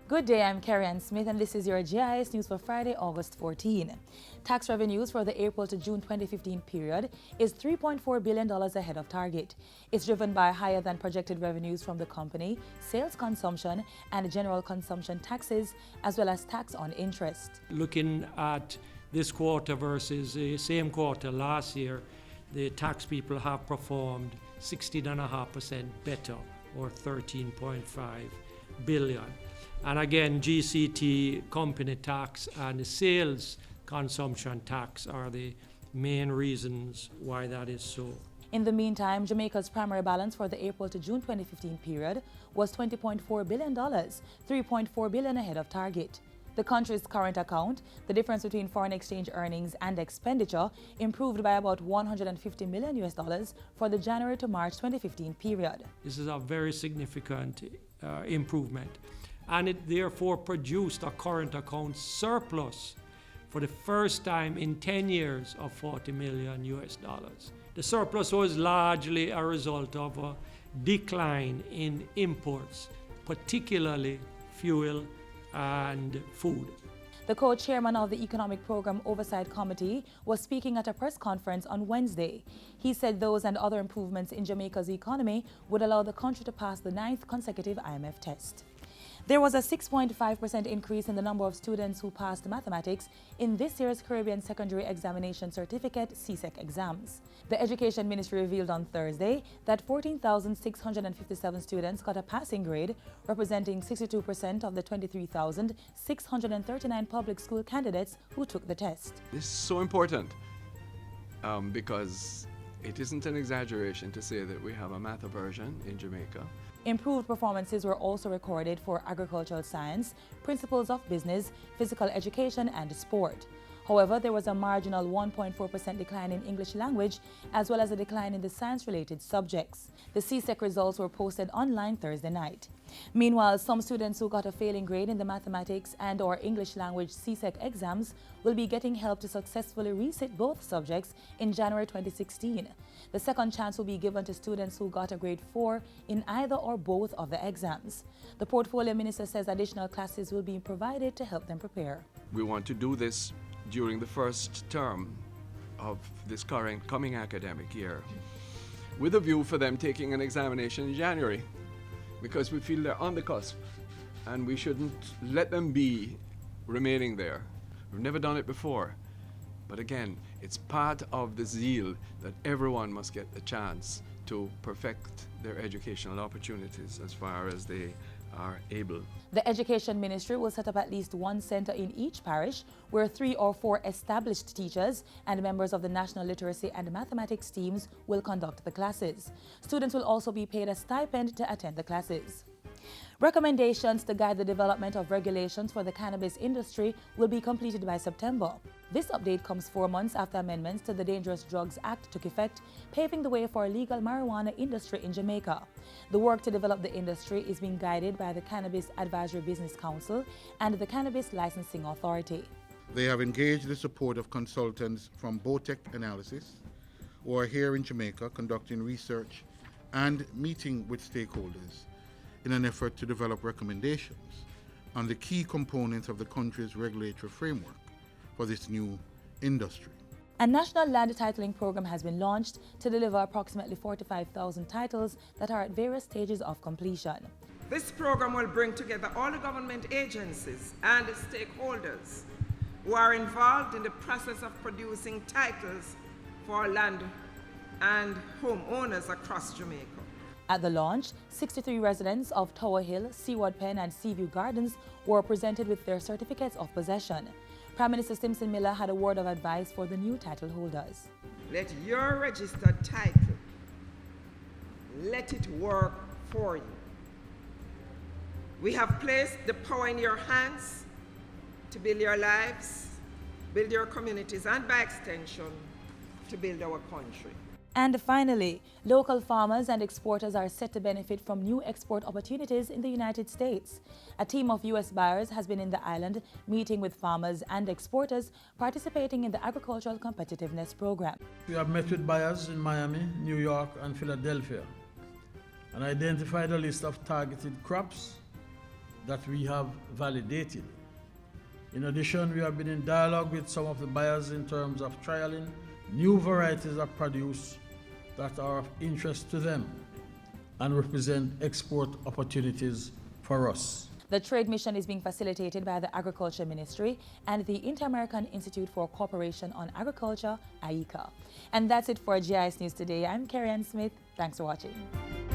Good day, I'm Carrie Ann Smith and this is your JIS News for Friday, August 14. Tax revenues for the April to June 2015 period is $3.4 billion ahead of target. It's driven by higher than projected revenues from the company, sales consumption and general consumption taxes, as well as tax on interest. Looking at this quarter versus the same quarter last year, the tax people have performed 16.5% better, or 13.5 billion. And again, GCT, company tax, and the sales consumption tax are the main reasons why that is so. In the meantime, Jamaica's primary balance for the April to June 2015 period was $20.4 billion, $3.4 billion ahead of target. The country's current account, the difference between foreign exchange earnings and expenditure, improved by about $150 million for the January to March 2015 period. This is a very significant improvement, and it therefore produced a current account surplus for the first time in 10 years of $40 million. The surplus was largely a result of a decline in imports, particularly fuel and food. The co-chairman of the Economic Program Oversight Committee was speaking at a press conference on Wednesday. He said those and other improvements in Jamaica's economy would allow the country to pass the 9th consecutive IMF test. There was a 6.5% increase in the number of students who passed mathematics in this year's Caribbean Secondary Examination Certificate CSEC exams. The Education Ministry revealed on Thursday that 14,657 students got a passing grade, representing 62% of the 23,639 public school candidates who took the test. This is so important because it isn't an exaggeration to say that we have a math aversion in Jamaica. Improved performances were also recorded for agricultural science, principles of business, physical education, and sport. However, there was a marginal 1.4% decline in English language, as well as a decline in the science-related subjects. The CSEC results were posted online Thursday night. Meanwhile, some students who got a failing grade in the mathematics and/or English language CSEC exams will be getting help to successfully resit both subjects in January 2016. The second chance will be given to students who got a grade 4 in either or both of the exams. The portfolio minister says additional classes will be provided to help them prepare. We want to do this during the first term of this coming academic year, with a view for them taking an examination in January, because we feel they're on the cusp and we shouldn't let them be remaining there. We've never done it before, but again, it's part of the zeal that everyone must get the chance to perfect their educational opportunities as far as they are able. The Education Ministry will set up at least one center in each parish where 3 or 4 established teachers and members of the National Literacy and Mathematics teams will conduct the classes. Students will also be paid a stipend to attend the classes. Recommendations to guide the development of regulations for the cannabis industry will be completed by September. This update comes 4 months after amendments to the Dangerous Drugs Act took effect, paving the way for a legal marijuana industry in Jamaica. The work to develop the industry is being guided by the Cannabis Advisory Business Council and the Cannabis Licensing Authority. They have engaged the support of consultants from Botech Analysis, who are here in Jamaica conducting research and meeting with stakeholders in an effort to develop recommendations on the key components of the country's regulatory framework for this new industry. A national land titling program has been launched to deliver approximately 45,000 titles that are at various stages of completion. This program will bring together all the government agencies and stakeholders who are involved in the process of producing titles for land and homeowners across Jamaica. At the launch, 63 residents of Tower Hill, Seaward Pen and Seaview Gardens were presented with their certificates of possession. Prime Minister Simpson Miller had a word of advice for the new title holders. Let your registered title, let it work for you. We have placed the power in your hands to build your lives, build your communities, and by extension, to build our country. And finally, local farmers and exporters are set to benefit from new export opportunities in the United States. A team of U.S. buyers has been in the island meeting with farmers and exporters participating in the Agricultural Competitiveness Program. We have met with buyers in Miami, New York, and Philadelphia and identified a list of targeted crops that we have validated. In addition, we have been in dialogue with some of the buyers in terms of trialing new varieties of produce that are of interest to them and represent export opportunities for us. The trade mission is being facilitated by the Agriculture Ministry and the Inter-American Institute for Cooperation on Agriculture, IICA. And that's it for JIS News today. I'm Carrie Ann Smith. Thanks for watching.